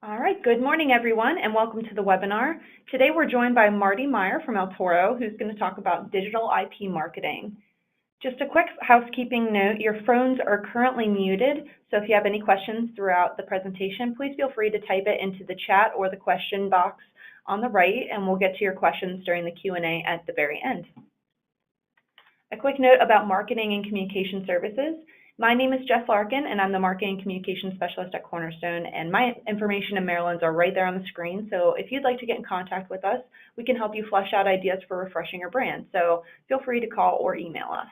All right, good morning everyone and welcome to the webinar. Today we're joined by Marty Meyer from Toro, who's going to talk about digital IP marketing. Just a quick housekeeping note, your phones are currently muted, so if you have any questions throughout the presentation, please feel free to type it into the chat or the question box on the right, and we'll get to your questions during the Q&A at the very end. A quick note about marketing and communication services. My name is Jess Larkin, and I'm the Marketing and Communication Specialist at Cornerstone, and my information and Maryland's are right there on the screen, so if you'd like to get in contact with us, we can help you flesh out ideas for refreshing your brand, so feel free to call or email us.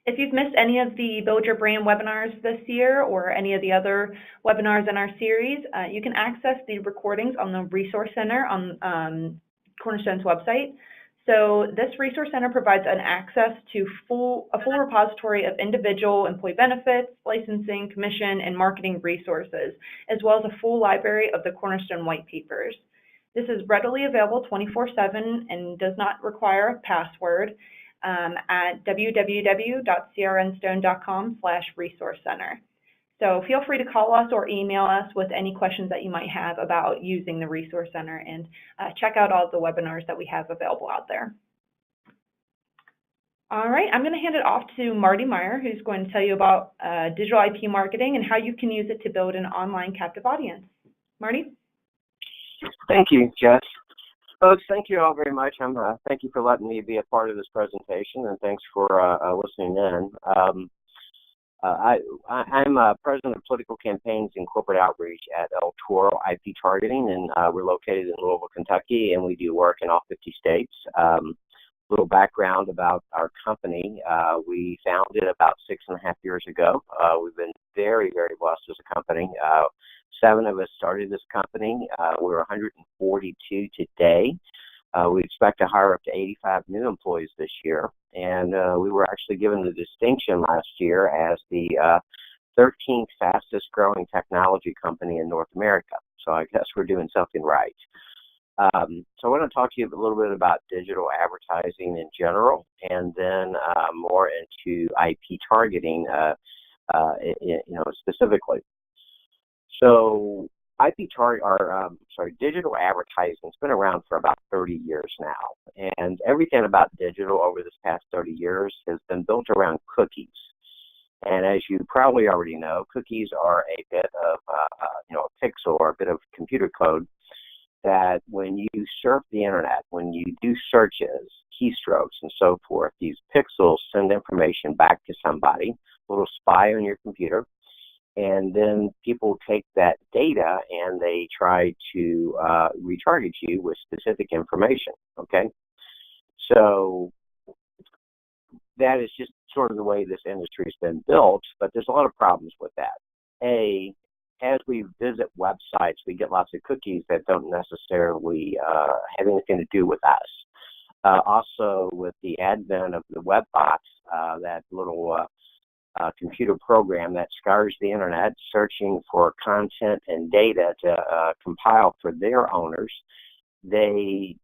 If you've missed any of the Build Your Brand webinars this year or any of the other webinars in our series, you can access the recordings on the Resource Center on Cornerstone's website. So this Resource Center provides an access to a full repository of individual employee benefits, licensing, commission, and marketing resources, as well as a full library of the Cornerstone white papers. This is readily available 24/7 and does not require a password at www.crnstone.com/resource center. So feel free to call us or email us with any questions that you might have about using the Resource Center, and check out all of the webinars that we have available out there. All right, I'm going to hand it off to Marty Meyer, who's going to tell you about digital IP marketing and how you can use it to build an online captive audience. Marty? Thank you, Jess. Folks, thank you all very much. Thank you for letting me be a part of this presentation, and thanks for listening in. I'm president of political campaigns and corporate outreach at Toro IP Targeting, and we're located in Louisville, Kentucky, and we do work in all 50 states. Little background about our company. We founded about 6.5 years ago. We've been very, very blessed as a company. 7 of us started this company. We're 142 today. We expect to hire up to 85 new employees this year. And we were actually given the distinction last year as the 13th fastest growing technology company in North America. So I guess we're doing something right. So I want to talk to you a little bit about digital advertising in general, and then more into IP targeting, specifically. So digital advertising's been around for about 30 years now, and everything about digital over this past 30 years has been built around cookies. And as you probably already know, cookies are a bit of a pixel or a bit of computer code that when you surf the internet, when you do searches, keystrokes, and so forth, these pixels send information back to somebody, a little spy on your computer. And then people take that data and they try to retarget you with specific information, okay? So that is just sort of the way this industry has been built, but there's a lot of problems with that. As we visit websites, we get lots of cookies that don't necessarily have anything to do with us. Also, with the advent of the web bots, that little computer program that scours the internet searching for content and data to compile for their owners, they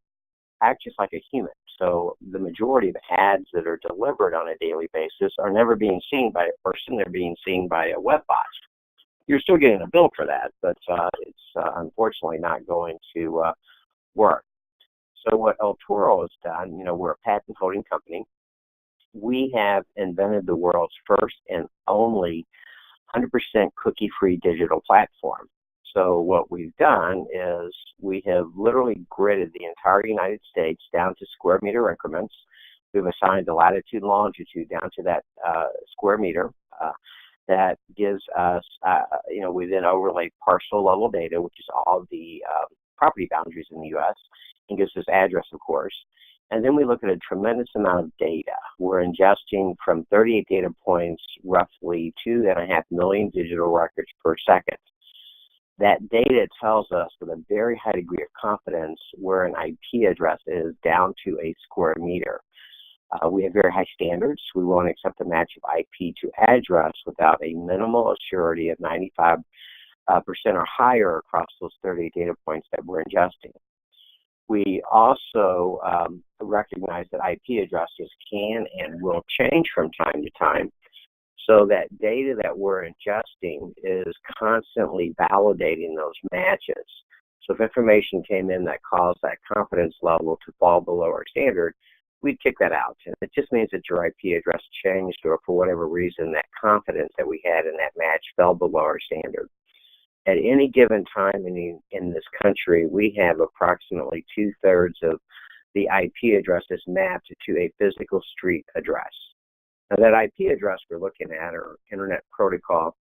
act just like a human. So the majority of ads that are delivered on a daily basis are never being seen by a person, they're being seen by a web bot. You're still getting a bill for that, but it's unfortunately not going to work. So what Otoro has done, we're a patent holding company. We have invented the world's first and only 100% cookie-free digital platform. So what we've done is we have literally gridded the entire United States down to square meter increments. We've assigned the latitude and longitude down to that square meter. That gives us, we then overlay parcel level data, which is all the property boundaries in the U.S., and gives us address, of course. And then we look at a tremendous amount of data. We're ingesting from 38 data points, roughly 2.5 million digital records per second. That data tells us with a very high degree of confidence where an IP address is down to a square meter. We have very high standards. We won't accept a match of IP to address without a minimal assurity of 95% or higher across those 38 data points that we're ingesting. We also recognize that IP addresses can and will change from time to time. So that data that we're ingesting is constantly validating those matches. So if information came in that caused that confidence level to fall below our standard, we'd kick that out. And it just means that your IP address changed, or for whatever reason, that confidence that we had in that match fell below our standard. At any given time in this country, we have approximately 2/3 of the IP addresses mapped to a physical street address. Now, that IP address we're looking at, or Internet Protocol,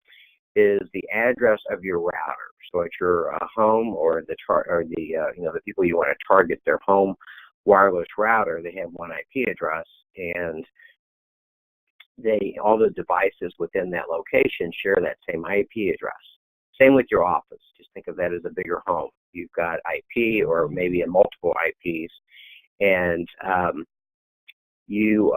is the address of your router. So at your home, or the people you want to target their home wireless router, they have one IP address, and all the devices within that location share that same IP address. Same with your office. Just think of that as a bigger home. You've got IP, or maybe a multiple IPs, and you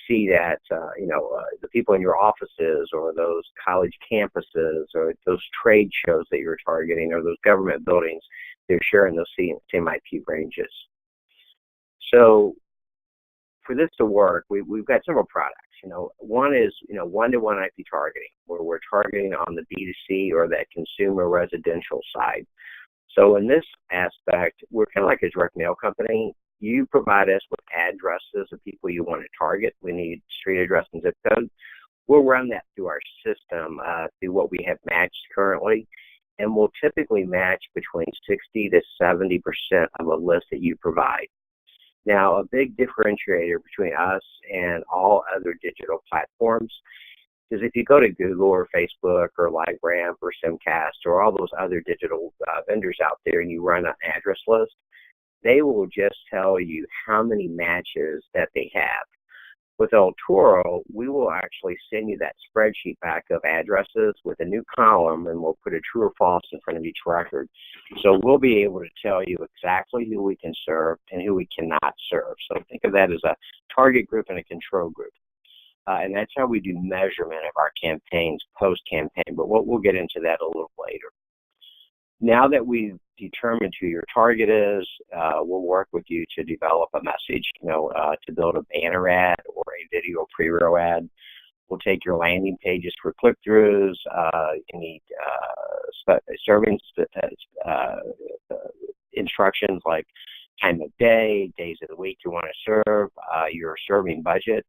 see that the people in your offices, or those college campuses, or those trade shows that you're targeting, or those government buildings, they're sharing those same IP ranges. So for this to work, we've got several products. One is one-to-one IP targeting, where we're targeting on the B2C, or that consumer residential side. So in this aspect, we're kind of like a direct mail company. You provide us with addresses of people you want to target. We need street address and zip code. We'll run that through our system, through what we have matched currently, and we'll typically match between 60 to 70% of a list that you provide. Now, a big differentiator between us and all other digital platforms is if you go to Google or Facebook or LiveRamp or Simcast or all those other digital vendors out there, and you run an address list, they will just tell you how many matches that they have. With Otoro, we will actually send you that spreadsheet back of addresses with a new column, and we'll put a true or false in front of each record. So we'll be able to tell you exactly who we can serve and who we cannot serve. So think of that as a target group and a control group. And that's how we do measurement of our campaigns post-campaign, but we'll get into that a little later. Now that we've determined who your target is, we'll work with you to develop a message, to build a banner ad or a video pre-roll ad. We'll take your landing pages for click-throughs. You need serving instructions like time of day, days of the week you want to serve, your serving budget.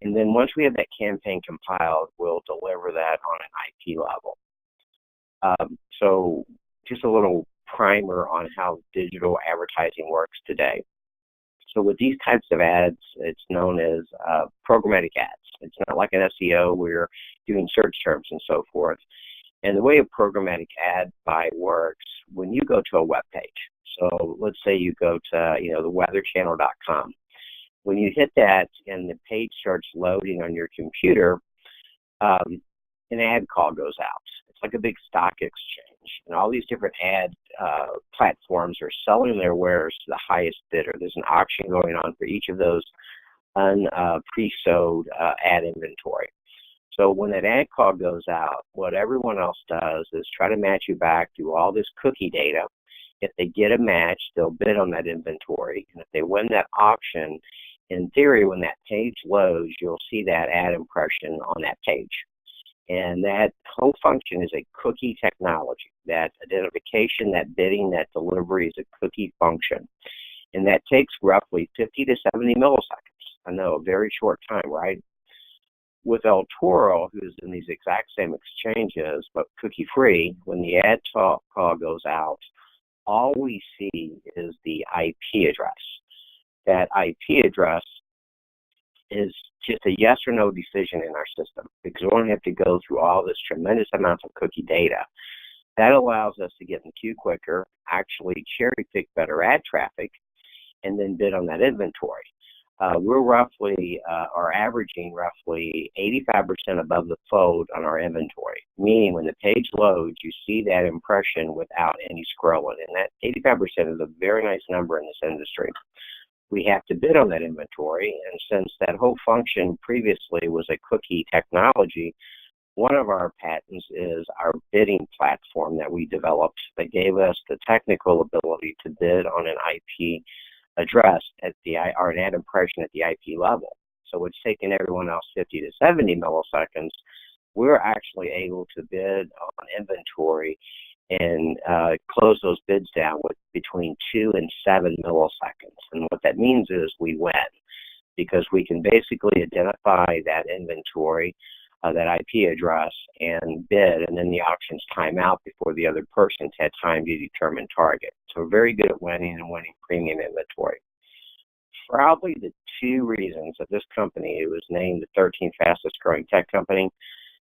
And then once we have that campaign compiled, we'll deliver that on an IP level. So just a little primer on how digital advertising works today. So with these types of ads, it's known as programmatic ads. It's not like an SEO where you're doing search terms and so forth. And the way a programmatic ad buy works, when you go to a web page, so let's say you go to theweatherchannel.com. When you hit that and the page starts loading on your computer, an ad call goes out. It's like a big stock exchange, and all these different ad platforms are selling their wares to the highest bidder. There's an auction going on for each of those pre-sold ad inventory. So when that ad call goes out, what everyone else does is try to match you back through all this cookie data. If they get a match, they'll bid on that inventory, and if they win that auction, in theory, when that page loads, you'll see that ad impression on that page. And that whole function is a cookie technology. That identification, that bidding, that delivery is a cookie function. And that takes roughly 50 to 70 milliseconds. I know, a very short time, right? With Altura, who's in these exact same exchanges, but cookie-free, when the ad call goes out, all we see is the IP address. That IP address is just a yes or no decision in our system, because we don't have to go through all this tremendous amount of cookie data. That allows us to get in the queue quicker, actually cherry pick better ad traffic, and then bid on that inventory. We're roughly, are averaging roughly 85% above the fold on our inventory, meaning when the page loads, you see that impression without any scrolling. And that 85% is a very nice number in this industry. We have to bid on that inventory, and since that whole function previously was a cookie technology, one of our patents is our bidding platform that we developed that gave us the technical ability to bid on an IP address or an ad impression at the IP level. So it's taking everyone else 50 to 70 milliseconds. We're actually able to bid on inventory and close those bids down with between 2 and 7 milliseconds. And what that means is we win, because we can basically identify that inventory, that IP address, and bid, and then the auctions time out before the other person's had time to determine target. So we're very good at winning and winning premium inventory. Probably the two reasons that this company was named the 13th fastest growing tech company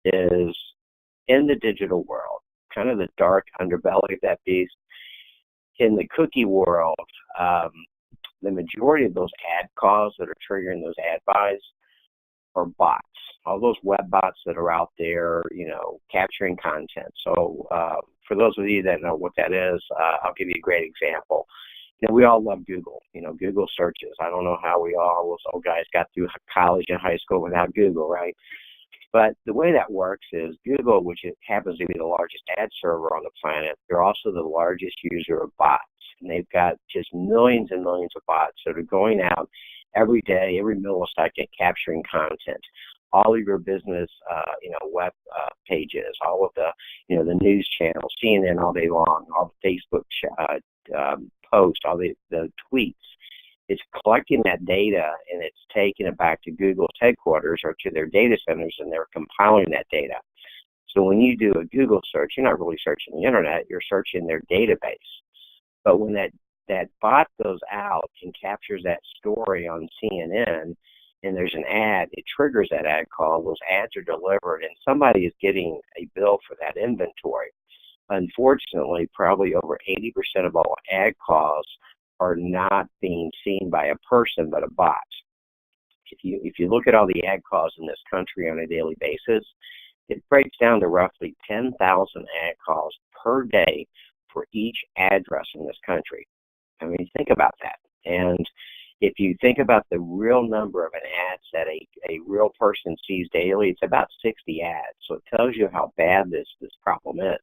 is in the digital world, kind of the dark underbelly of that beast. In the cookie world, the majority of those ad calls that are triggering those ad buys are bots, all those web bots that are out there, capturing content. So for those of you that know what that is, I'll give you a great example. We all love Google, Google searches. I don't know how we all, those old guys, got through college and high school without Google, right? But the way that works is Google, which happens to be the largest ad server on the planet, they're also the largest user of bots. And they've got just millions and millions of bots that are going out every day, every millisecond, capturing content. All of your business, web pages, all of the, the news channels, CNN all day long, all the Facebook posts, all the tweets. It's collecting that data and it's taking it back to Google's headquarters or to their data centers, and they're compiling that data. So when you do a Google search, you're not really searching the internet, you're searching their database. But when that bot goes out and captures that story on CNN and there's an ad, it triggers that ad call, those ads are delivered, and somebody is getting a bill for that inventory. Unfortunately, probably over 80% of all ad calls are not being seen by a person but a bot. If you look at all the ad calls in this country on a daily basis, it breaks down to roughly 10,000 ad calls per day for each address in this country. I mean, think about that. And if you think about the real number of an ads that a real person sees daily, it's about 60 ads. So it tells you how bad this problem is.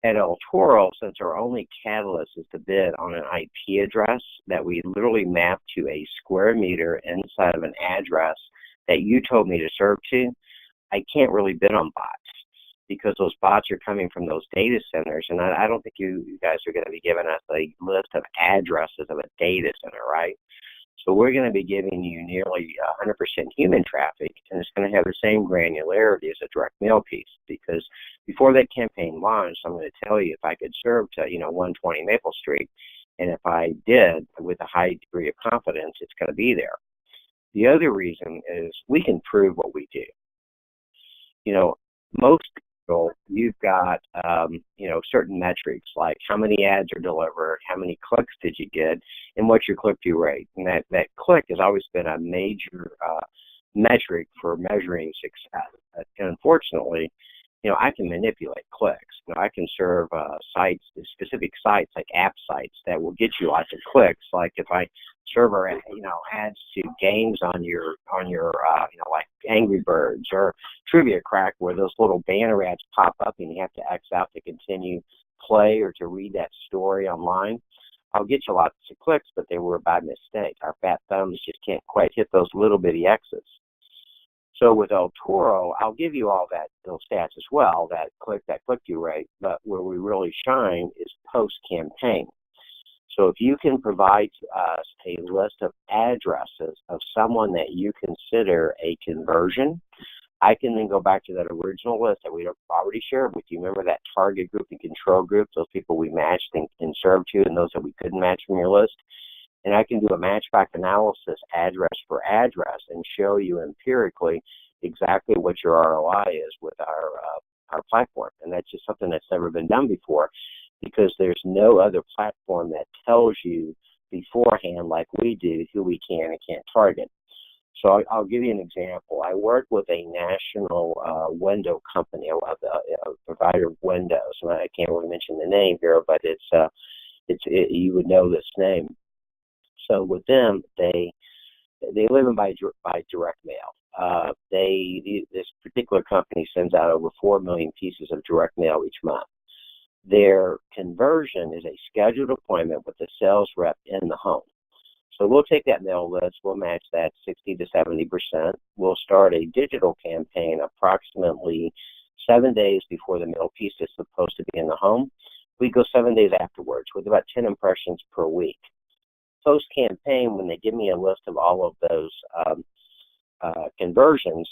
At Toro, since our only catalyst is to bid on an IP address that we literally map to a square meter inside of an address that you told me to serve to, I can't really bid on bots because those bots are coming from those data centers. And I don't think you guys are going to be giving us a list of addresses of a data center, right? So we're going to be giving you nearly 100% human traffic, and it's going to have the same granularity as a direct mail piece, because before that campaign launched, I'm going to tell you if I could serve to 120 Maple Street, and if I did with a high degree of confidence, it's going to be there. The other reason is we can prove what we do. Most people, you've got certain metrics like how many ads are delivered, how many clicks did you get, and what's your click-through rate. And that click has always been a major metric for measuring success. And unfortunately, I can manipulate clicks. I can serve sites, specific sites like app sites that will get you lots of clicks. Like if I serve ads to games on your like Angry Birds or Trivia Crack, where those little banner ads pop up and you have to X out to continue play or to read that story online. I'll get you lots of clicks, but they were by mistake. Our fat thumbs just can't quite hit those little bitty X's. So with Toro, I'll give you all those stats as well, that click-through rate, but where we really shine is post-campaign. So if you can provide to us a list of addresses of someone that you consider a conversion, I can then go back to that original list that we already shared with you. Remember that target group and control group, those people we matched and served to, and those that we couldn't match from your list? And I can do a matchback analysis address for address and show you empirically exactly what your ROI is with our platform. And that's just something that's never been done before, because there's no other platform that tells you beforehand like we do who we can and can't target. So I'll give you an example. I work with a national window company, a provider of windows. And I can't really mention the name here, but you would know this name. So with them, they live in by direct mail. This particular company sends out over 4 million pieces of direct mail each month. Their conversion is a scheduled appointment with the sales rep in the home. So we'll take that mail list, we'll match that 60 to 70%. We'll start a digital campaign approximately 7 days before the mail piece is supposed to be in the home. We go 7 days afterwards with about 10 impressions per week. Post-campaign, when they give me a list of all of those conversions,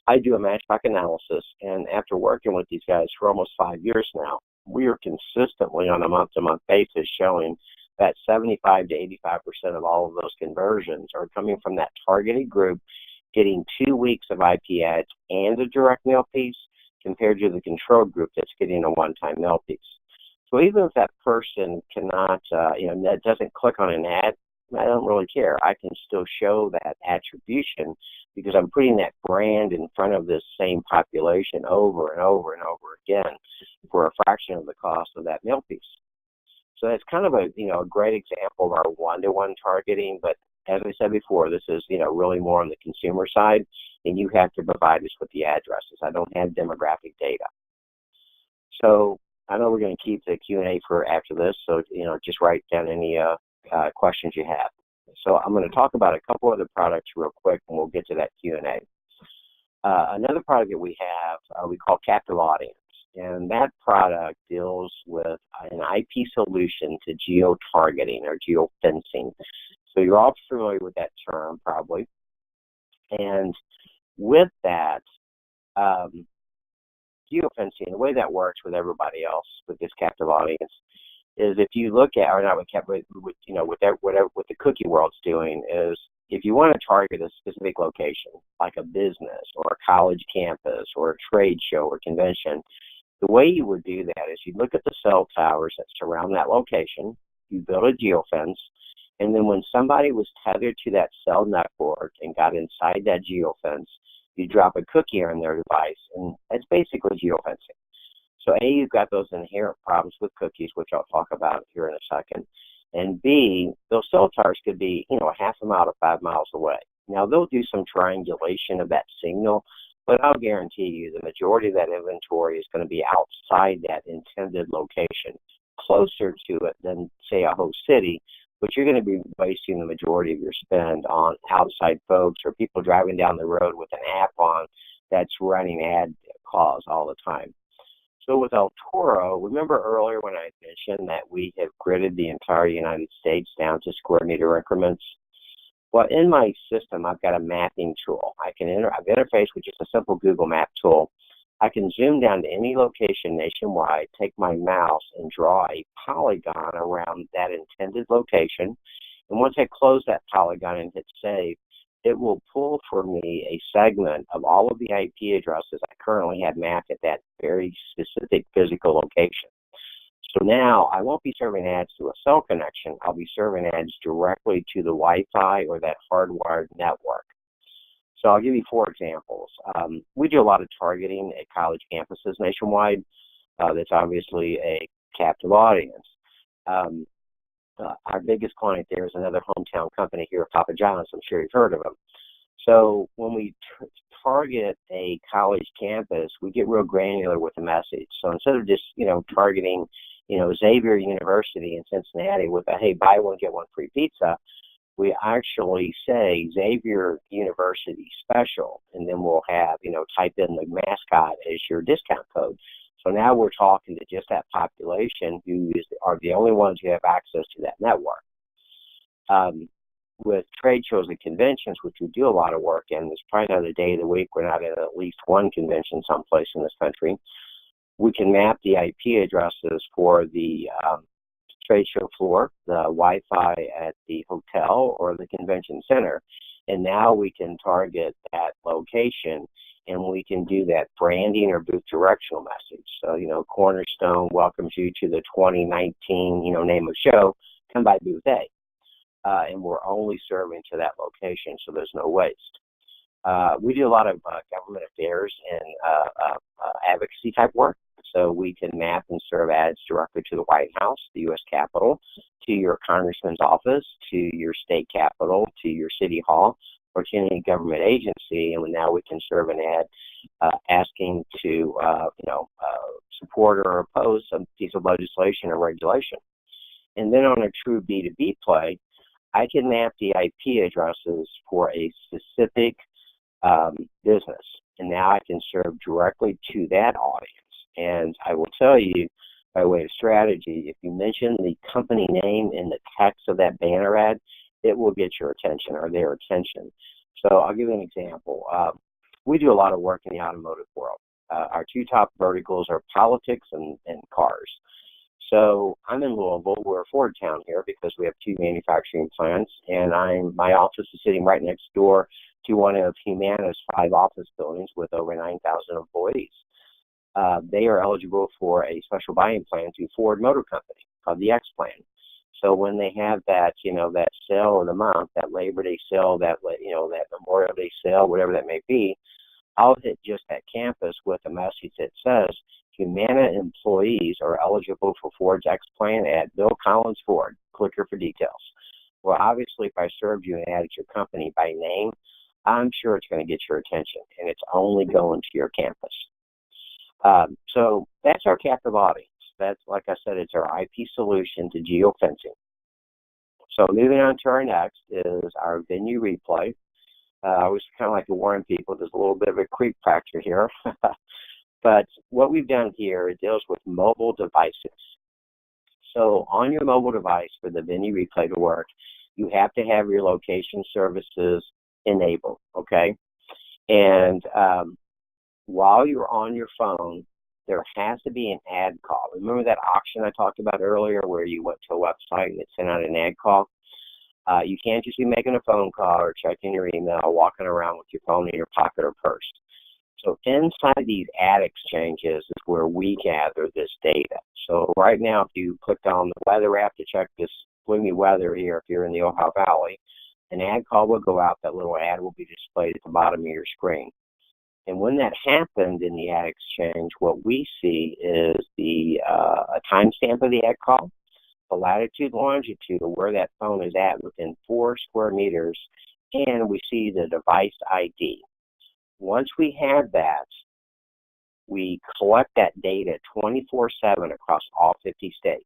I do a matchback analysis, and after working with these guys for almost 5 years now, we are consistently on a month-to-month basis showing that 75 to 85% of all of those conversions are coming from that targeted group getting 2 weeks of IP ads and a direct mail piece compared to the control group that's getting a one-time mail piece. So even if that person cannot, that doesn't click on an ad, I don't really care. I can still show that attribution because I'm putting that brand in front of this same population over and over and over again for a fraction of the cost of that mail piece. So that's kind of a great example of our one-to-one targeting. But as I said before, this is really more on the consumer side, and you have to provide us with the addresses. I don't have demographic data. So I know we're going to keep the Q&A for after this. So just write down any questions you have. So I'm going to talk about a couple other products real quick, and we'll get to that Q&A. Another product that we have, we call Captive Audience, and that product deals with an IP solution to geo-targeting or geo-fencing. So you're all familiar with that term, probably. And with that, geofencing, the way that works with everybody else with this captive audience is if you look at, or not with what the cookie world's doing is, if you want to target a specific location, like a business or a college campus or a trade show or convention, the way you would do that is you look at the cell towers that surround that location, you build a geofence, and then when somebody was tethered to that cell network and got inside that geofence, you drop a cookie on their device, and that's basically geofencing. So A, you've got those inherent problems with cookies, which I'll talk about here in a second. And B, those cell towers could be, a half a mile to 5 miles away. Now, they'll do some triangulation of that signal, but I'll guarantee you the majority of that inventory is going to be outside that intended location, closer to it than, say, a host city, but you're going to be wasting the majority of your spend on outside folks or people driving down the road with an app on that's running ad calls all the time. So with Altoro, remember earlier when I mentioned that we have gridded the entire United States down to square meter increments? Well, in my system, I've got a mapping tool. I've interfaced with just a simple Google Map tool. I can zoom down to any location nationwide, take my mouse, and draw a polygon around that intended location. And once I close that polygon and hit save, it will pull for me a segment of all of the IP addresses I currently have mapped at that very specific physical location. So now I won't be serving ads to a cell connection. I'll be serving ads directly to the Wi-Fi or that hardwired network. So I'll give you 4 examples. We do a lot of targeting at college campuses nationwide. That's obviously a captive audience. Our biggest client there is another hometown company here, Papa John's. I'm sure you've heard of them. So when we target a college campus, we get real granular with the message. So instead of just, targeting, Xavier University in Cincinnati with a, hey, buy one, get one free pizza, we actually say Xavier University special, and then we'll have, type in the mascot as your discount code. So now we're talking to just that population who are the only ones who have access to that network. With trade shows and conventions, which we do a lot of work in, there's probably not a day of the week we're not at least one convention someplace in this country. We can map the IP addresses for the trade show floor, the Wi-Fi at the hotel or the convention center, and now we can target that location, and we can do that branding or booth directional message. So, Cornerstone welcomes you to the 2019, name of show, come by booth A. And we're only serving to that location, so there's no waste. We do a lot of government affairs and advocacy type work. So we can map and serve ads directly to the White House, the U.S. Capitol, to your congressman's office, to your state capitol, to your city hall, or to any government agency. And now we can serve an ad asking to, support or oppose some piece of legislation or regulation. And then on a true B2B play, I can map the IP addresses for a specific business, and now I can serve directly to that audience. And I will tell you, by way of strategy, if you mention the company name in the text of that banner ad, it will get your attention or their attention. So I'll give you an example. We do a lot of work in the automotive world. Our two top verticals are politics and cars. So I'm in Louisville. We're a Ford town here because we have two manufacturing plants, and my office is sitting right next door to one of Humana's 5 office buildings with over 9,000 employees. They are eligible for a special buying plan through Ford Motor Company called the X Plan. So when they have that, that sale of the month, that Labor Day sale, that Memorial Day sale, whatever that may be, I'll hit just that campus with a message that says, Humana employees are eligible for Ford's X Plan at Bill Collins Ford. Click here for details. Well, obviously, if I served you and added your company by name, I'm sure it's going to get your attention, and it's only going to your campus. So that's our captive audience. That's, like I said, it's our IP solution to geofencing. So moving on to our next is our venue replay. I always kind of like to warn people, there's a little bit of a creep factor here. But what we've done here, it deals with mobile devices. So on your mobile device for the venue replay to work, you have to have your location services enabled, okay? And while you're on your phone, there has to be an ad call. Remember that auction I talked about earlier where you went to a website and it sent out an ad call? You can't just be making a phone call or checking your email, walking around with your phone in your pocket or purse. So inside these ad exchanges is where we gather this data. So right now, if you clicked on the weather app to check this gloomy weather here, if you're in the Ohio Valley, an ad call will go out. That little ad will be displayed at the bottom of your screen. And when that happened in the ad exchange, what we see is a timestamp of the ad call, the latitude, longitude of where that phone is at within 4 square meters, and we see the device ID. Once we have that, we collect that data 24/7 across all 50 states.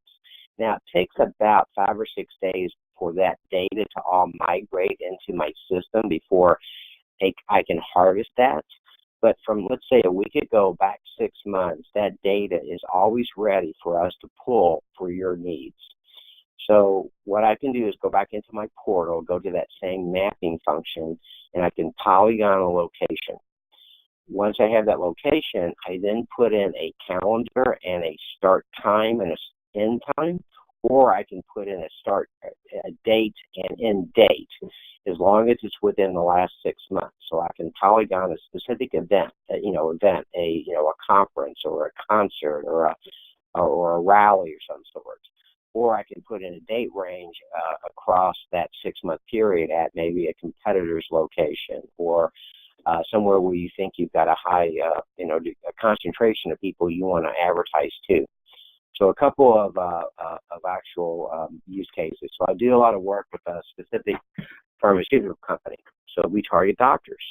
Now, it takes about 5 or 6 days for that data to all migrate into my system before I can harvest that. But from, let's say, a week ago, back 6 months, that data is always ready for us to pull for your needs. So what I can do is go back into my portal, go to that same mapping function, and I can polygon a location. Once I have that location, I then put in a calendar and a start time and a end time, or I can put in a date and end date, as long as it's within the last 6 months. So I can polygon a specific event, a conference or a concert or a rally or some sort. Or I can put in a date range across that 6-month period at maybe a competitor's location or somewhere where you think you've got a high, a concentration of people you want to advertise to. So a couple of actual use cases. So I do a lot of work with a specific pharmaceutical company. So we target doctors.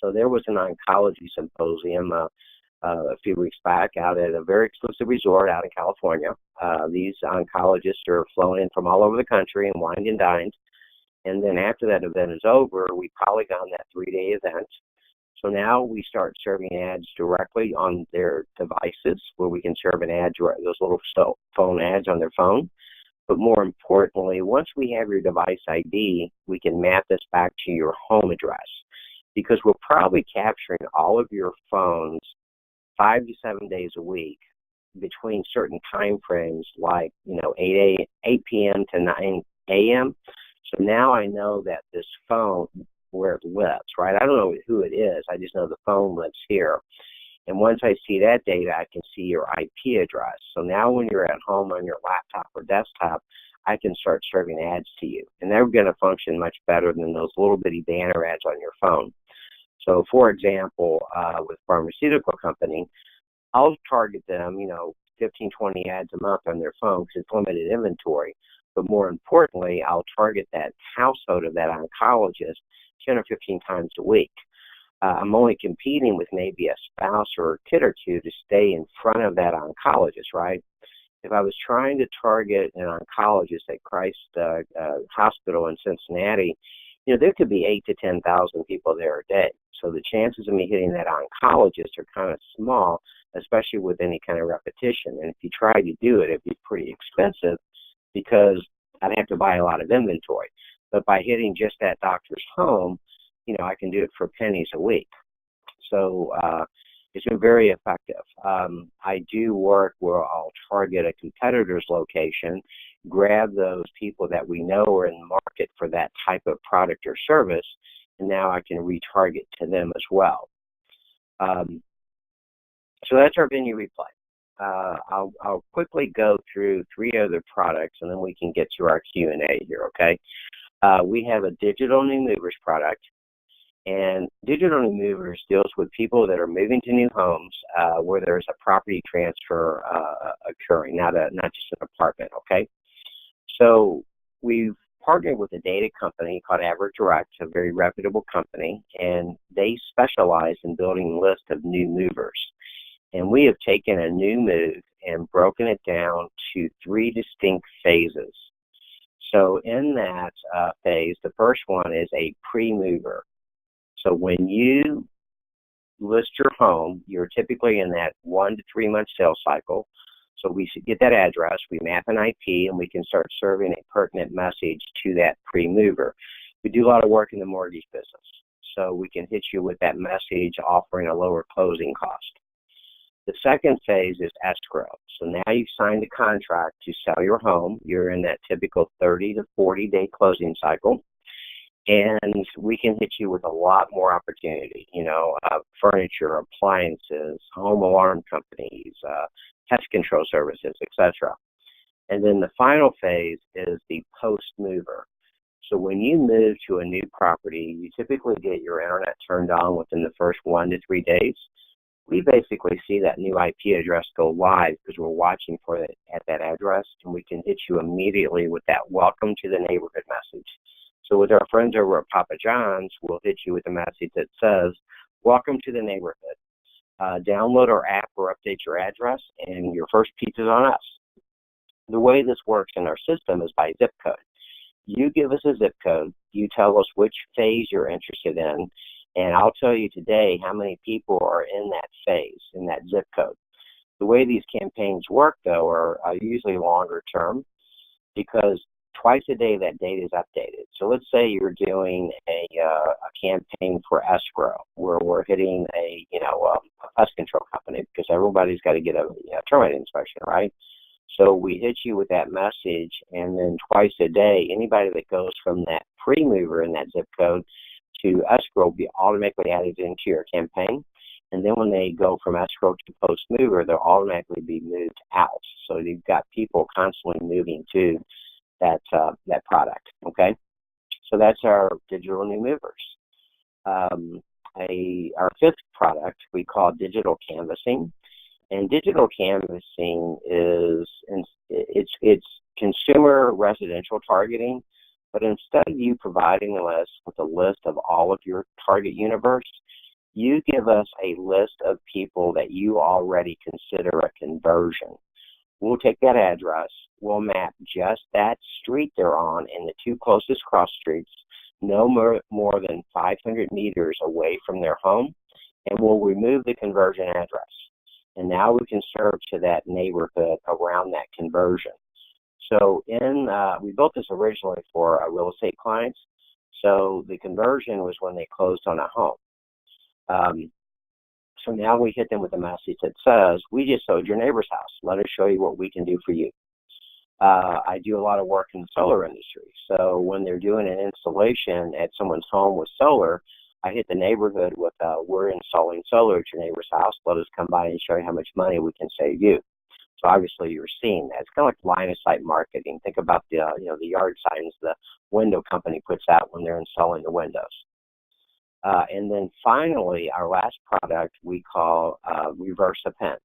So there was an oncology symposium a few weeks back out at a very exclusive resort out in California. These oncologists are flown in from all over the country and wined and dined. And then after that event is over, we polygon that 3-day event. So now we start serving ads directly on their devices, where we can serve an ad, those little phone ads on their phone. But more importantly, once we have your device ID, we can map this back to your home address, because we're probably capturing all of your phones 5 to 7 days a week between certain time frames, like 8 p.m. to 9 a.m. So now I know that this phone, where it lives, right? I don't know who it is. I just know the phone lives here. And once I see that data, I can see your IP address. So now when you're at home on your laptop or desktop, I can start serving ads to you. And they're going to function much better than those little bitty banner ads on your phone. So for example, with a pharmaceutical company, I'll target them, 15, 20 ads a month on their phone because it's limited inventory. But more importantly, I'll target that household of that oncologist 10 or 15 times a week. I'm only competing with maybe a spouse or a kid or two to stay in front of that oncologist, right? if I was trying to target an oncologist at Christ Hospital in Cincinnati, there could be 8 to 10,000 people there a day. So the chances of me hitting that oncologist are kind of small, especially with any kind of repetition. And if you tried to do it, it'd be pretty expensive because I'd have to buy a lot of inventory. But by hitting just that doctor's home, I can do it for pennies a week. So it's been very effective. I do work where I'll target a competitor's location, grab those people that we know are in the market for that type of product or service, and now I can retarget to them as well. So that's our venue replay. I'll quickly go through 3 other products, and then we can get to our Q&A here, okay? We have a digital new movers product, and digital new movers deals with people that are moving to new homes where there's a property transfer occurring, not just an apartment, okay? So we've partnered with a data company called Average Direct, a very reputable company, and they specialize in building lists of new movers. And we have taken a new move and broken it down to 3 distinct phases. So in that phase, the first one is a pre-mover. So when you list your home, you're typically in that 1 to 3 month sales cycle. So we should get that address, we map an IP, and we can start serving a pertinent message to that pre-mover. We do a lot of work in the mortgage business, so we can hit you with that message offering a lower closing cost. The second phase is escrow. So now you've signed a contract to sell your home. You're in that typical 30 to 40-day closing cycle. And we can hit you with a lot more opportunity, furniture, appliances, home alarm companies, pest control services, etc. And then the final phase is the post-mover. So when you move to a new property, you typically get your internet turned on within the first 1 to 3 days. We basically see that new IP address go live because we're watching for it at that address, and we can hit you immediately with that welcome to the neighborhood message. So with our friends over at Papa John's, we'll hit you with a message that says, welcome to the neighborhood. Download our app or update your address, and your first pizza's on us. The way this works in our system is by zip code. You give us a zip code, you tell us which phase you're interested in, and I'll tell you today how many people are in that phase, in that zip code. The way these campaigns work, though, are usually longer term because twice a day that data is updated. So let's say you're doing a campaign for escrow where we're hitting a pest control company because everybody's got to get a termite inspection, right? So we hit you with that message, and then twice a day, anybody that goes from that pre-mover in that zip code to escrow will be automatically added into your campaign. And then when they go from escrow to post-mover, they'll automatically be moved out. So you've got people constantly moving to that product, okay? So that's our digital new movers. Our 5th product we call digital canvassing. And digital canvassing is it's consumer residential targeting, but instead of you providing us with a list of all of your target universe, you give us a list of people that you already consider a conversion. We'll take that address, we'll map just that street they're on and the 2 closest cross streets, no more than 500 meters away from their home, and we'll remove the conversion address. And now we can serve to that neighborhood around that conversion. So we built this originally for real estate clients. So the conversion was when they closed on a home. So now we hit them with a message that says, we just sold your neighbor's house. Let us show you what we can do for you. I do a lot of work in the solar industry. So when they're doing an installation at someone's home with solar, I hit the neighborhood with, we're installing solar at your neighbor's house. Let us come by and show you how much money we can save you. So obviously you're seeing that. It's kind of like line of sight marketing. Think about the yard signs the window company puts out when they're installing the windows. And then finally, our last product we call reverse append.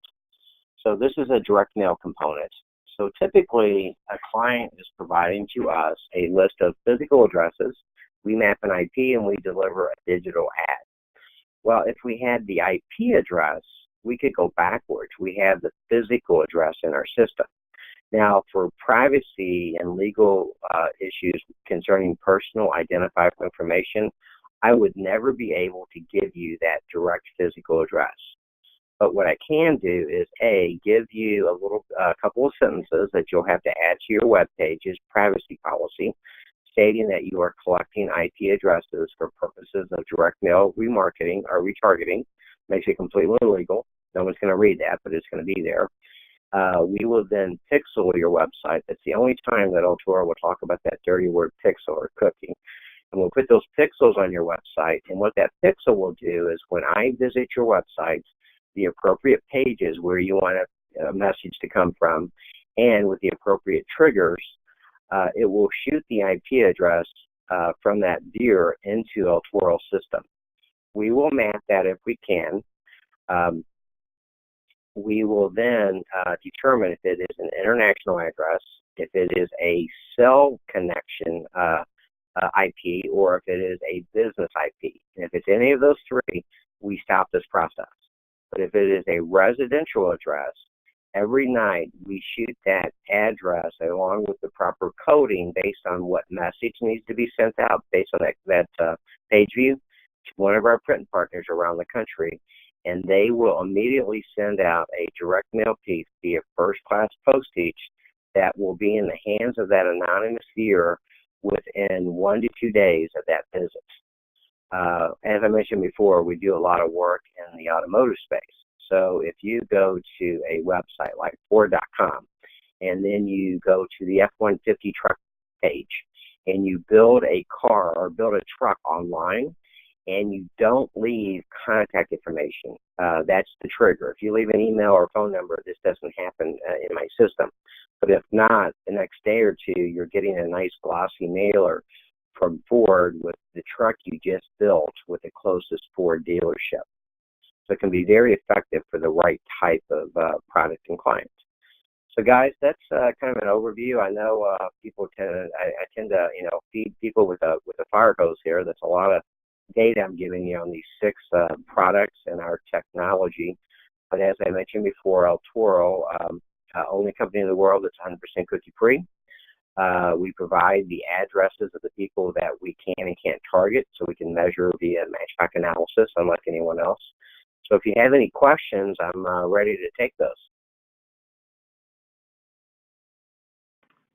So this is a direct mail component. So typically, a client is providing to us a list of physical addresses. We map an IP and we deliver a digital ad. Well, if we had the IP address, we could go backwards. We have the physical address in our system. Now, for privacy and legal issues concerning personal identifiable information, I would never be able to give you that direct physical address. But what I can do is, A, give you a couple of sentences that you'll have to add to your web page's privacy policy, stating that you are collecting IP addresses for purposes of direct mail remarketing or retargeting. Makes it completely illegal. No one's going to read that, but it's going to be there. We will then pixel your website. That's the only time that Otoro will talk about that dirty word pixel or cookie. And we'll put those pixels on your website. And what that pixel will do is when I visit your website, the appropriate pages where you want a message to come from, and with the appropriate triggers, it will shoot the IP address from that viewer into Otoro's system. We will map that if we can. We will then determine if it is an international address, if it is a cell connection IP, or if it is a business IP. And if it's any of those three, we stop this process. But if it is a residential address, every night we shoot that address along with the proper coding based on what message needs to be sent out based on that page view to one of our printing partners around the country, and they will immediately send out a direct mail piece via first-class postage that will be in the hands of that anonymous viewer within 1 to 2 days of that visit. As I mentioned before, we do a lot of work in the automotive space. So if you go to a website like Ford.com, and then you go to the F-150 truck page, and you build a car or build a truck online, and you don't leave contact information, that's the trigger. If you leave an email or phone number, this doesn't happen in my system. But if not, the next day or two, you're getting a nice glossy mailer from Ford with the truck you just built with the closest Ford dealership. So it can be very effective for the right type of product and client. So guys, that's kind of an overview. I know I tend to feed people with a fire hose here. That's a lot of data I'm giving you on these 6 products and our technology. But as I mentioned before, Altura, only company in the world that's 100% cookie free. We provide the addresses of the people that we can and can't target, so we can measure via matchback analysis, unlike anyone else. So if you have any questions, I'm ready to take those.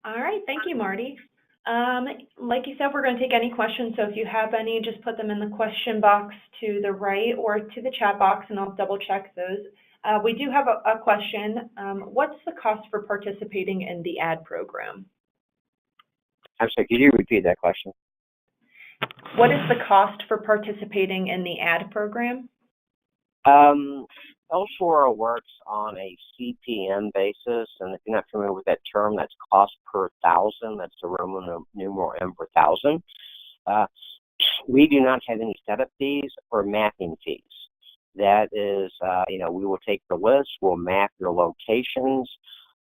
All right, thank you, Marty. Like you said, we're going to take any questions, so if you have any, just put them in the question box to the right or to the chat box, and I'll double check those. We do have a question. What's the cost for participating in the ad program? I'm sorry, could you repeat that question? What is the cost for participating in the ad program? Otoro works on a CPM basis, and if you're not familiar with that term, that's cost per thousand. That's the Roman numeral M per thousand. We do not have any setup fees or mapping fees. That is, we will take the list, we'll map your locations,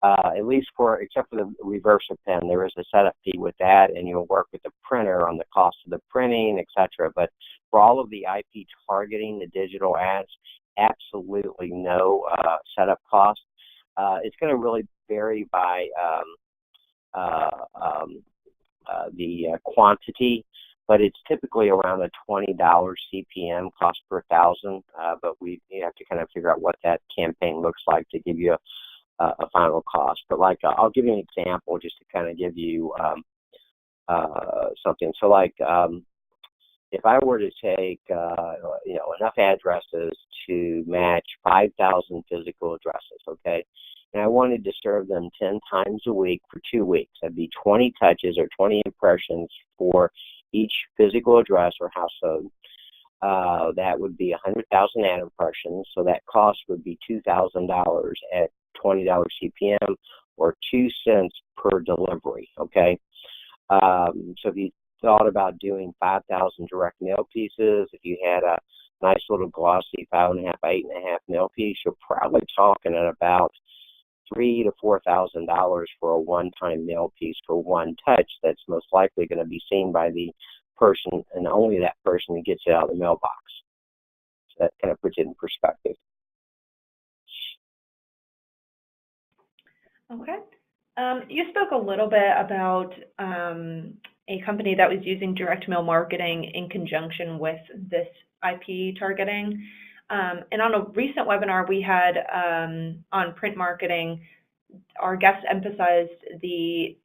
at least except for the reverse of pen, there is a setup fee with that, and you'll work with the printer on the cost of the printing, etc. But for all of the IP targeting, the digital ads, absolutely no setup cost. It's going to really vary by the quantity, but it's typically around a $20 CPM cost per thousand. But you have to kind of figure out what that campaign looks like to give you a final cost. But I'll give you an example just to kind of give you something. So if I were to take enough addresses to match 5,000 physical addresses, okay, and I wanted to serve them 10 times a week for 2 weeks, that'd be 20 touches or 20 impressions for each physical address or household. That would be 100,000 ad impressions, so that cost would be $2,000 at $20 CPM or 2 cents per delivery, okay? So if you thought about doing 5,000 direct mail pieces, if you had a nice little glossy 5.5 by 8.5 mail piece, you're probably talking at about $3,000 to $4,000 for a one-time mail piece for one touch that's most likely going to be seen by the person and only that person who gets it out of the mailbox. So that kind of puts it in perspective. Okay. You spoke a little bit about a company that was using direct mail marketing in conjunction with this IP targeting. And on a recent webinar we had on print marketing, our guest emphasized the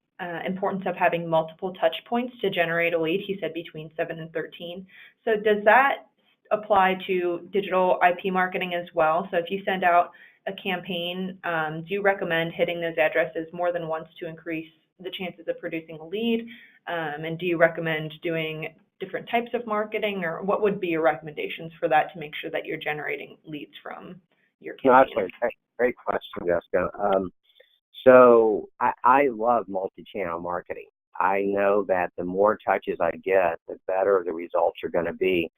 importance of having multiple touch points to generate a lead. He said between 7 and 13. So does that apply to digital IP marketing as well? So if you send out a campaign, do you recommend hitting those addresses more than once to increase the chances of producing a lead? And do you recommend doing different types of marketing, or what would be your recommendations for that to make sure that you're generating leads from your campaign? No, that's a great question, Jessica. So I love multi-channel marketing. I know that the more touches I get, the better the results are going to be.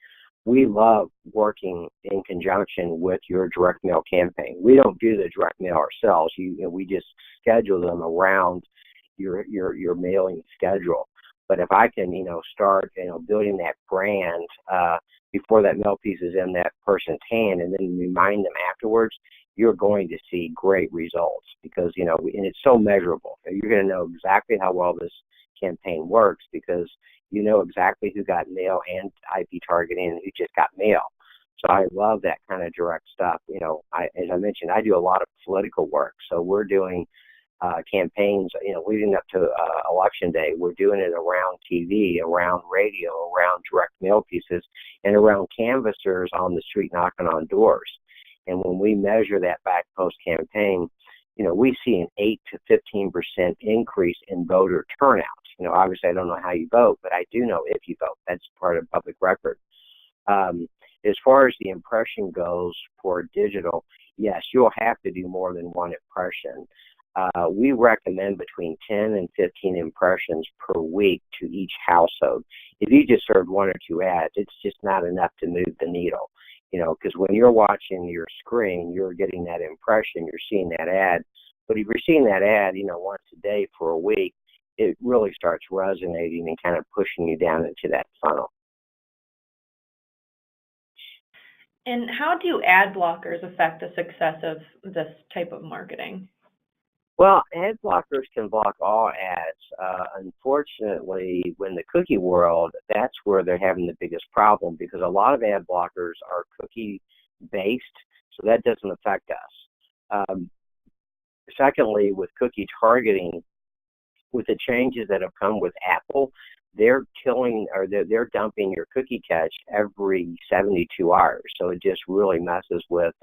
We love working in conjunction with your direct mail campaign. We don't do the direct mail ourselves. We just schedule them around your mailing schedule. But if I can, start, building that brand before that mail piece is in that person's hand, and then remind them afterwards, you're going to see great results because, and it's so measurable. You're going to know exactly how well this campaign works because you know exactly who got mail and IP targeting and who just got mail. So I love that kind of direct stuff. As I mentioned, I do a lot of political work. So we're doing campaigns, leading up to election day. We're doing it around TV, around radio, around direct mail pieces, and around canvassers on the street knocking on doors. And when we measure that back post campaign, we see an 8 to 15% increase in voter turnout. Obviously I don't know how you vote, but I do know if you vote. That's part of public record. As far as the impression goes for digital, yes, you'll have to do more than one impression. We recommend between 10 and 15 impressions per week to each household. If you just serve one or two ads, it's just not enough to move the needle. Because when you're watching your screen, you're getting that impression, you're seeing that ad. But if you're seeing that ad, once a day for a week, it really starts resonating and kind of pushing you down into that funnel. And how do ad blockers affect the success of this type of marketing? Well, ad blockers can block all ads. Unfortunately, in the cookie world, that's where they're having the biggest problem because a lot of ad blockers are cookie-based, so that doesn't affect us. Secondly, with cookie targeting, with the changes that have come with Apple, they're killing or they're dumping your cookie catch every 72 hours. So it just really messes with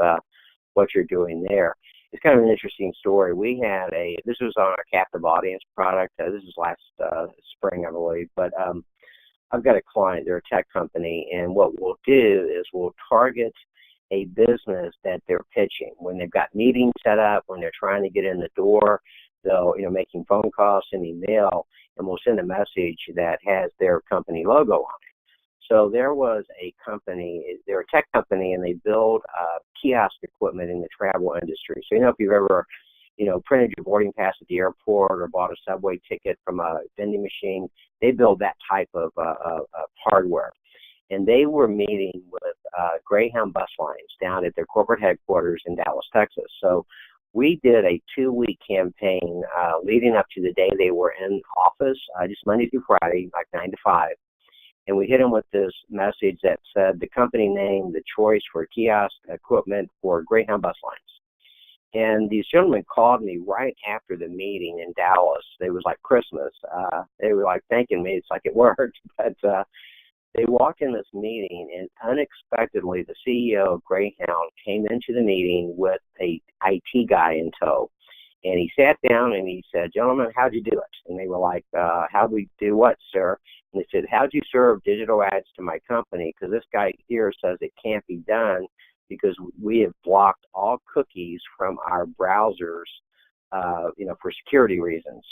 what you're doing there. It's kind of an interesting story. We had this was on our captive audience product. This is last spring, I believe. But I've got a client, they're a tech company, and what we'll do is we'll target a business that they're pitching. When they've got meetings set up, when they're trying to get in the door, they'll, making phone calls, sending mail, and we'll send a message that has their company logo on it. So there was a company, they're a tech company, and they build kiosk equipment in the travel industry. So, if you've ever, printed your boarding pass at the airport or bought a subway ticket from a vending machine, they build that type of hardware. And they were meeting with Greyhound bus lines down at their corporate headquarters in Dallas, Texas. So we did a 2-week campaign leading up to the day they were in office, just Monday through Friday, like 9 to 5. And we hit them with this message that said the company name, the choice for kiosk equipment for Greyhound bus lines. And these gentlemen called me right after the meeting in Dallas. It was like Christmas. They were like thanking me. It's like it worked. But they walked in this meeting, and unexpectedly, the CEO of Greyhound came into the meeting with a IT guy in tow. And he sat down and he said, "Gentlemen, how'd you do it?" And they were like, "How'd we do what, sir?" And they said, "How'd you serve digital ads to my company? Because this guy here says it can't be done because we have blocked all cookies from our browsers, for security reasons."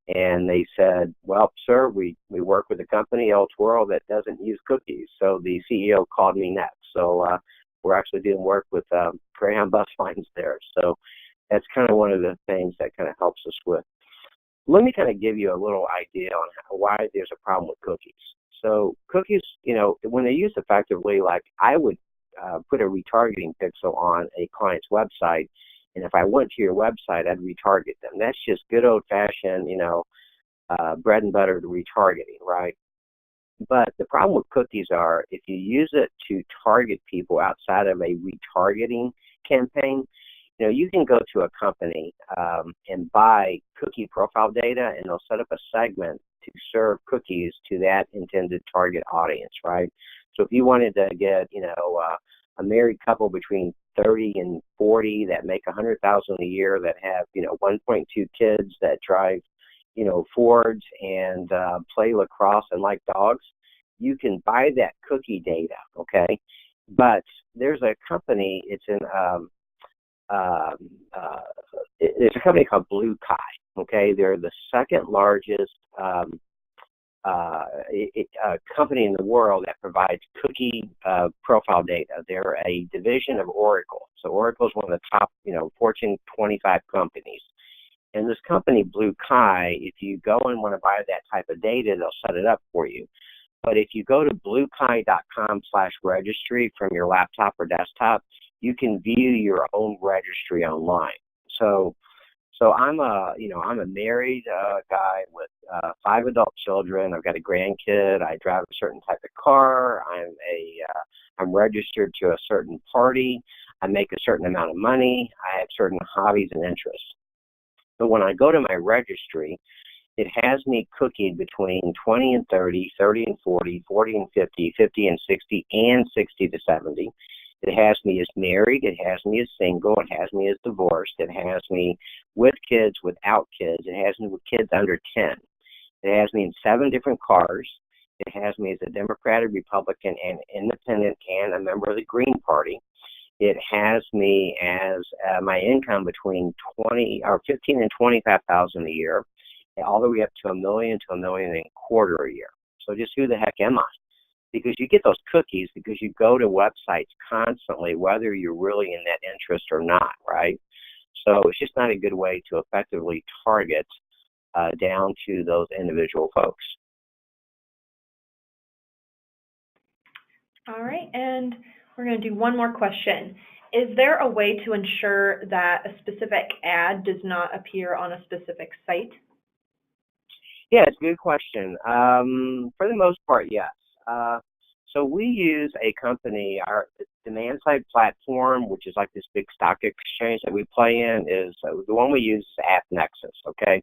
And they said, "Well, sir, we work with a company, Toro, that doesn't use cookies." So the CEO called me next. So we're actually doing work with Greyhound bus lines there. So that's kind of one of the things that kind of helps us with. Let me kind of give you a little idea on why there's a problem with cookies. So cookies, when they're used effectively, like I would put a retargeting pixel on a client's website, And if I went to your website, I'd retarget them. That's just good old-fashioned, bread and butter retargeting, right? But the problem with cookies are if you use it to target people outside of a retargeting campaign, you can go to a company and buy cookie profile data, and they'll set up a segment to serve cookies to that intended target audience, right? So if you wanted to get, a married couple between 30 and 40 that make 100,000 a year, that have, 1.2 kids, that drive, Fords and play lacrosse and like dogs, you can buy that cookie data, okay? But there's a company, there's a company called Blue Kai, okay? They're the second largest company in the world that provides cookie profile data. They're a division of Oracle. So Oracle is one of the top, Fortune 25 companies. And this company, Blue Kai, if you go and want to buy that type of data, they'll set it up for you. But if you go to bluekai.com/registry from your laptop or desktop, you can view your own registry online. So I'm a married guy with 5 adult children. I've got a grandkid. I drive a certain type of car. I'm registered to a certain party. I make a certain amount of money. I have certain hobbies and interests. But when I go to my registry, it has me cookied between 20 and 30, 30 and 40, 40 and 50, 50 and 60, and 60 to 70. It has me as married. It has me as single. It has me as divorced. It has me with kids, without kids. It has me with kids under 10. It has me in 7 different cars. It has me as a Democrat, a Republican, and independent, and a member of the Green Party. It has me as my income between 15 and 25,000 a year, all the way up to $1 million to $1.25 million a year. So just who the heck am I? Because you get those cookies because you go to websites constantly, whether you're really in that interest or not, right? So it's just not a good way to effectively target down to those individual folks. All right, and we're going to do one more question. Is there a way to ensure that a specific ad does not appear on a specific site? Yeah, it's a good question. For the most part, yes. So we use a company, our demand side platform, which is like this big stock exchange that we play in, is the one we use is AppNexus, okay?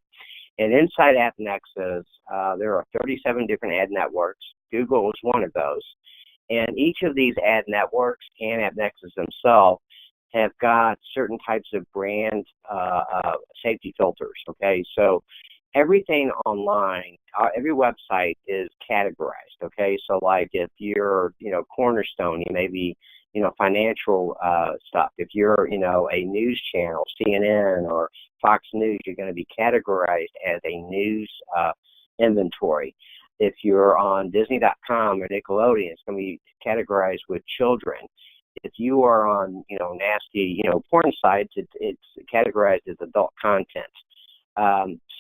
And inside AppNexus, there are 37 different ad networks. Google is one of those. And each of these ad networks and AppNexus themselves have got certain types of brand safety filters, okay? So everything online, every website is categorized, okay? So like if you're, Cornerstone, you may be, financial stuff. If you're, a news channel, CNN or Fox News, you're going to be categorized as a news inventory. If you're on Disney.com or Nickelodeon, it's going to be categorized with children. If you are on, nasty, porn sites, it's categorized as adult content.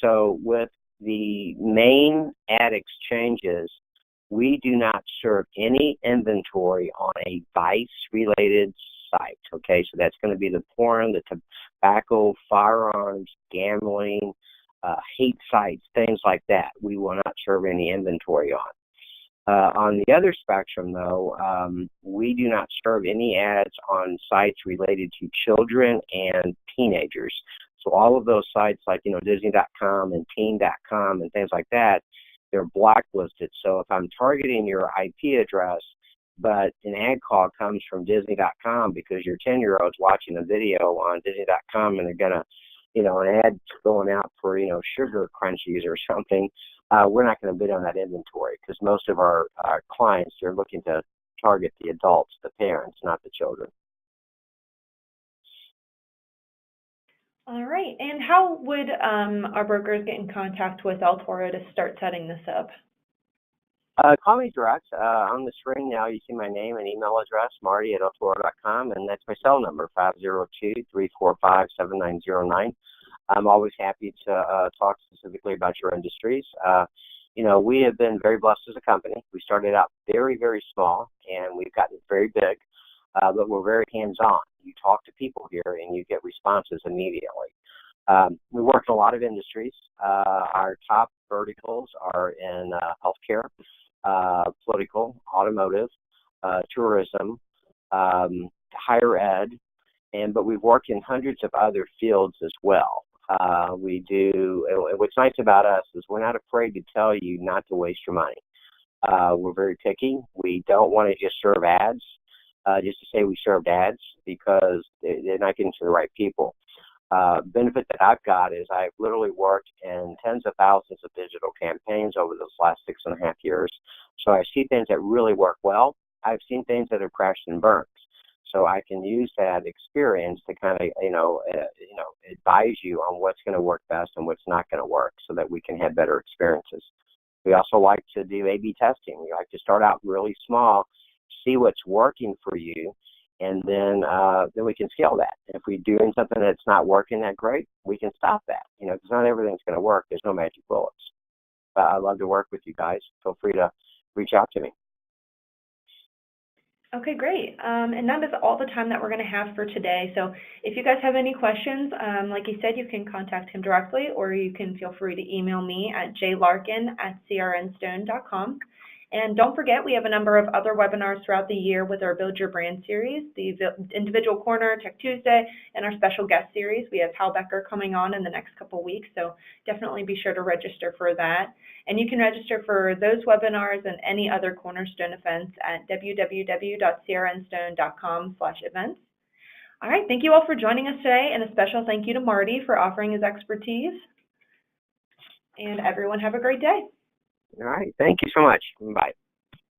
So with the main ad exchanges, we do not serve any inventory on a vice-related site, okay? So that's going to be the porn, the tobacco, firearms, gambling, hate sites, things like that. We will not serve any inventory on. On the other spectrum, though, we do not serve any ads on sites related to children and teenagers. So all of those sites like, Disney.com and Teen.com and things like that, they're blacklisted. So if I'm targeting your IP address, but an ad call comes from Disney.com because your 10-year-old's watching a video on Disney.com and they're going to, an ad going out for, sugar crunchies or something, we're not going to bid on that inventory because most of our clients are looking to target the adults, the parents, not the children. All right, and how would our brokers get in contact with Altoro to start setting this up? Call me direct. On the screen now you see my name and email address, marty@otoro.com, and that's my cell number, 502-345-7909. I'm always happy to talk specifically about your industries. We have been very blessed as a company. We started out very, very small, and we've gotten very big. but we're very hands-on. You talk to people here and you get responses immediately. We work in a lot of industries. Our top verticals are in healthcare, political, automotive, tourism, higher ed, but we've worked in hundreds of other fields as well. We do, and what's nice about us is we're not afraid to tell you not to waste your money. We're very picky. We don't want to just serve ads, just to say we served ads, because they're not getting to the right people. Benefit that I've got is I've literally worked in tens of thousands of digital campaigns over those last 6.5 years. So I see things that really work well. I've seen things that have crashed and burned. So I can use that experience to kind of, advise you on what's going to work best and what's not going to work, so that we can have better experiences. We also like to do A/B testing. We like to start out really small, see what's working for you, and then we can scale that. If we're doing something that's not working that great, we can stop that. Because not everything's going to work. There's no magic bullets. But I love to work with you guys. Feel free to reach out to me. Okay, great. And that is all the time that we're going to have for today. So if you guys have any questions, like you said, you can contact him directly, or you can feel free to email me at jlarkin@crnstone.com. And don't forget, we have a number of other webinars throughout the year with our Build Your Brand series, the Individual Corner, Tech Tuesday, and our special guest series. We have Hal Becker coming on in the next couple of weeks, so definitely be sure to register for that. And you can register for those webinars and any other Cornerstone events at www.crnstone.com/events. All right, thank you all for joining us today, and a special thank you to Marty for offering his expertise. And everyone have a great day. All right, thank you so much. Bye.